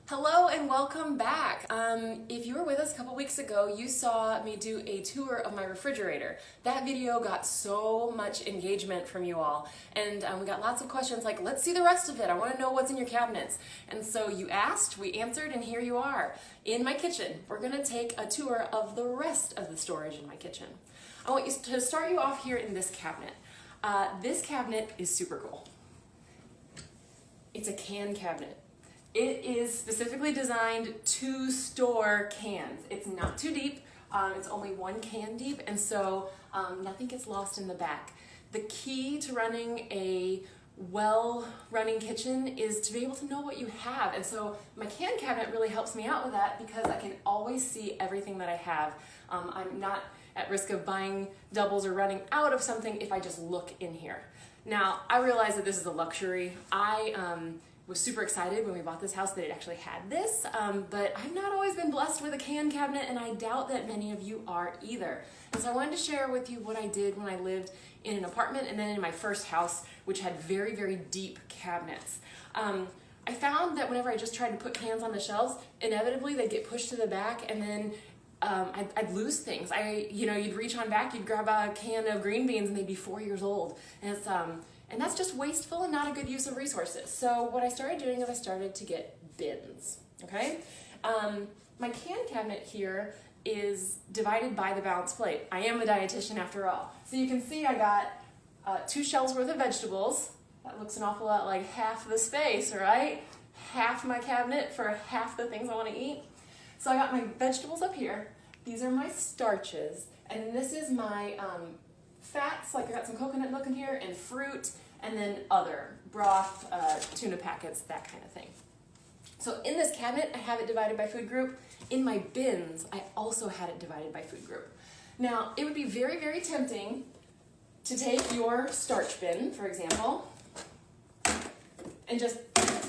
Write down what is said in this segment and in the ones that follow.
Hello and welcome back. If you were with us a couple weeks ago, you saw me do a tour of my refrigerator. That video got so much engagement from you all, and we got lots of questions like, let's see the rest of it. I want to know what's in your cabinets. And so you asked, we answered, and here you are in my kitchen. We're going to take a tour of the rest of the storage in my kitchen. I want you to start you off here in this cabinet. This cabinet is super cool. It's a can cabinet. It is specifically designed to store cans. It's not too deep, it's only 1 can deep, and so nothing gets lost in the back. The key to running a well-running kitchen is to be able to know what you have, and so my can cabinet really helps me out with that because I can always see everything that I have. I'm not at risk of buying doubles or running out of something if I just look in here. Now, I realize that this is a luxury. I was super excited when we bought this house that it actually had this, but I've not always been blessed with a can cabinet, and I doubt that many of you are either. And so I wanted to share with you what I did when I lived in an apartment and then in my first house, which had very, very deep cabinets. I found that whenever I just tried to put cans on the shelves, inevitably they'd get pushed to the back, and then I'd lose things. You'd reach on back, you'd grab a can of green beans, and they'd be 4 years old. And that's just wasteful and not a good use of resources. So what I started doing is I started to get bins, okay? My can cabinet here is divided by the balance plate. I am a dietitian after all. So you can see I got 2 shelves worth of vegetables. That looks an awful lot like half the space, right? Half my cabinet for half the things I want to eat. So I got my vegetables up here. These are my starches. And this is my fats, like I got some coconut milk in here, and fruit, and then other broth, tuna packets, that kind of thing. So in this cabinet, I have it divided by food group. In my bins, I also had it divided by food group. Now, it would be very, very tempting to take your starch bin, for example, and just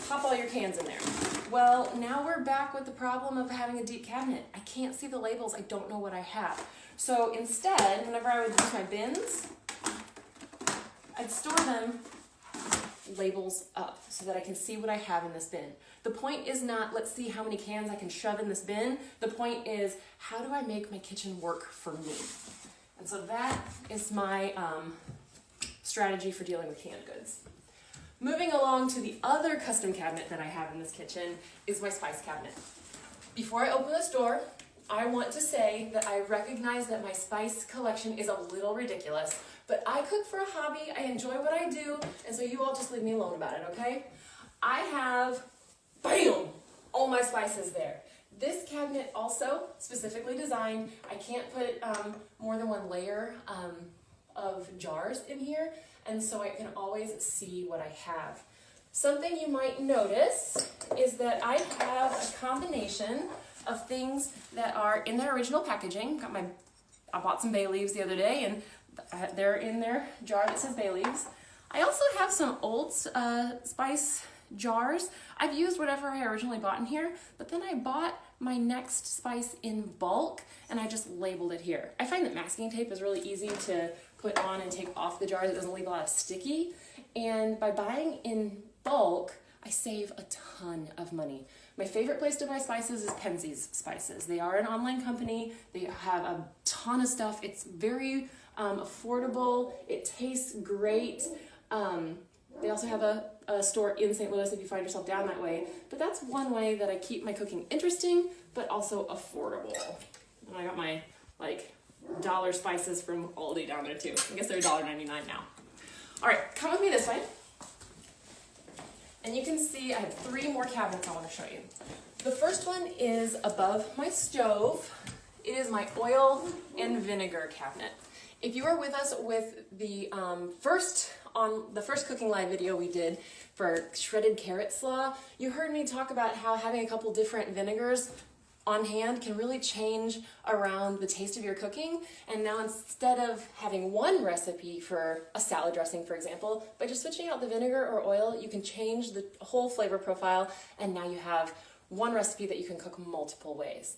pop all your cans in there. Well, now we're back with the problem of having a deep cabinet. I can't see the labels, I don't know what I have. So instead, whenever I would use my bins, I'd store them labels up so that I can see what I have in this bin. The point is not, let's see how many cans I can shove in this bin. The point is, how do I make my kitchen work for me? And so that is my strategy for dealing with canned goods. Moving along to the other custom cabinet that I have in this kitchen is my spice cabinet. Before I open this door, I want to say that I recognize that my spice collection is a little ridiculous, but I cook for a hobby, I enjoy what I do, and so you all just leave me alone about it, okay? I have, bam, all my spices there. This cabinet also, specifically designed, I can't put more than 1 layer of jars in here, and so I can always see what I have. Something you might notice is that I have a combination of things that are in their original packaging. I bought some bay leaves the other day, and they're in their jar that says bay leaves. I also have some old spice jars. I've used whatever I originally bought in here, but then I bought my next spice in bulk, and I just labeled it here. I find that masking tape is really easy to put on and take off the jars. It doesn't leave a lot of sticky, and by buying in bulk, I save a ton of money. My favorite place to buy spices is Pensie's Spices. They are an online company. They have a ton of stuff. It's very affordable. It tastes great. They also have a store in St. Louis if you find yourself down that way. But that's one way that I keep my cooking interesting, but also affordable. And I got my dollar spices from Aldi down there too. I guess they're $1.99 now. All right, come with me this way. And you can see I have 3 more cabinets I want to show you. The first one is above my stove. It is my oil and vinegar cabinet. If you were with us with the first cooking live video we did for shredded carrot slaw, you heard me talk about how having a couple different vinegars on hand can really change around the taste of your cooking. And now instead of having 1 recipe for a salad dressing, for example, by just switching out the vinegar or oil, you can change the whole flavor profile, and now you have 1 recipe that you can cook multiple ways.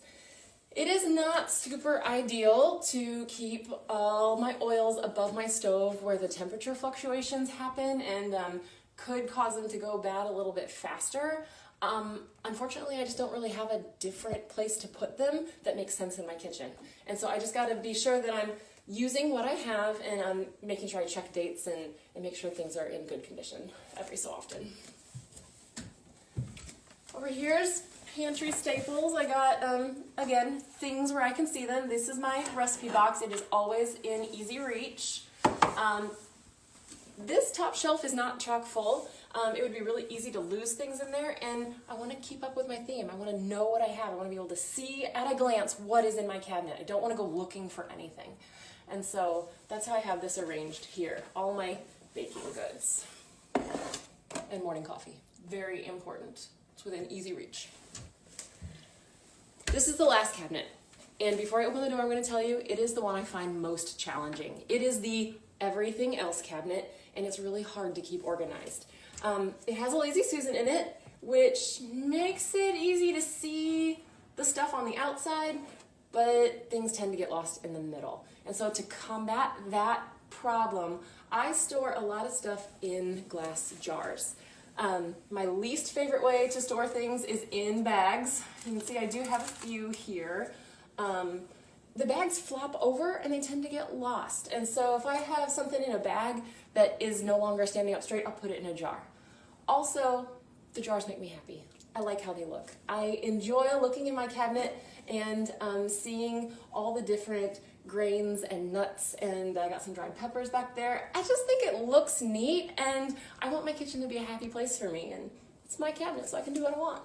It is not super ideal to keep all my oils above my stove where the temperature fluctuations happen and could cause them to go bad a little bit faster. Unfortunately, I just don't really have a different place to put them that makes sense in my kitchen. And so I just gotta be sure that I'm using what I have, and I'm making sure I check dates and make sure things are in good condition every so often. Over here's pantry staples. I got, again, things where I can see them. This is my recipe box. It is always in easy reach. This top shelf is not chock full. It would be really easy to lose things in there, and I want to keep up with my theme. I want to know what I have. I want to be able to see at a glance what is in my cabinet. I don't want to go looking for anything. And so that's how I have this arranged here. All my baking goods and morning coffee. Very important. It's within easy reach. This is the last cabinet. And before I open the door, I'm going to tell you, it is the one I find most challenging. It is the everything else cabinet, and it's really hard to keep organized. It has a Lazy Susan in it, which makes it easy to see the stuff on the outside, but things tend to get lost in the middle. And so to combat that problem, I store a lot of stuff in glass jars. My least favorite way to store things is in bags. You can see I do have a few here. The bags flop over and they tend to get lost. And so if I have something in a bag that is no longer standing up straight, I'll put it in a jar. Also, the jars make me happy. I like how they look. I enjoy looking in my cabinet and seeing all the different grains and nuts, and I got some dried peppers back there. I just think it looks neat, and I want my kitchen to be a happy place for me, and it's my cabinet, so I can do what I want.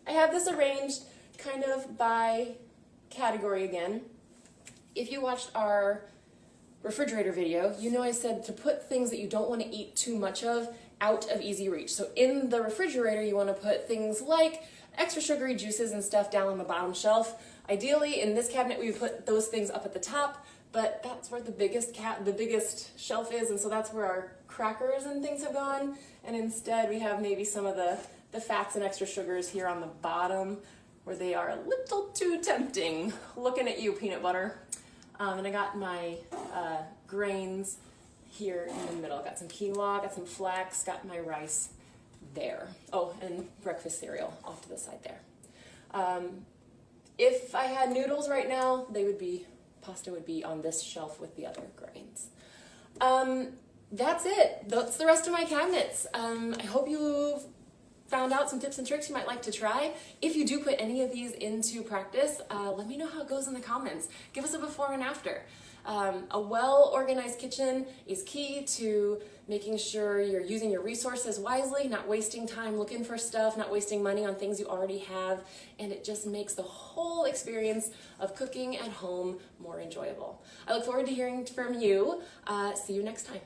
I have this arranged kind of by category again. If you watched our refrigerator video, you know I said to put things that you don't want to eat too much of out of easy reach. So in the refrigerator, you want to put things like extra sugary juices and stuff down on the bottom shelf. Ideally, in this cabinet, we would put those things up at the top, but that's where the biggest shelf is, and so that's where our crackers and things have gone. And instead, we have maybe some of the fats and extra sugars here on the bottom, where they are a little too tempting. Looking at you, peanut butter. And I got my grains here in the middle. Got some quinoa, got some flax, got my rice there. Oh, and breakfast cereal off to the side there. If I had noodles right now, pasta would be on this shelf with the other grains. That's it. That's the rest of my cabinets. I hope you've found out some tips and tricks you might like to try. If you do put any of these into practice, let me know how it goes in the comments. Give us a before and after. A well-organized kitchen is key to making sure you're using your resources wisely, not wasting time looking for stuff, not wasting money on things you already have, and it just makes the whole experience of cooking at home more enjoyable. I look forward to hearing from you. See you next time.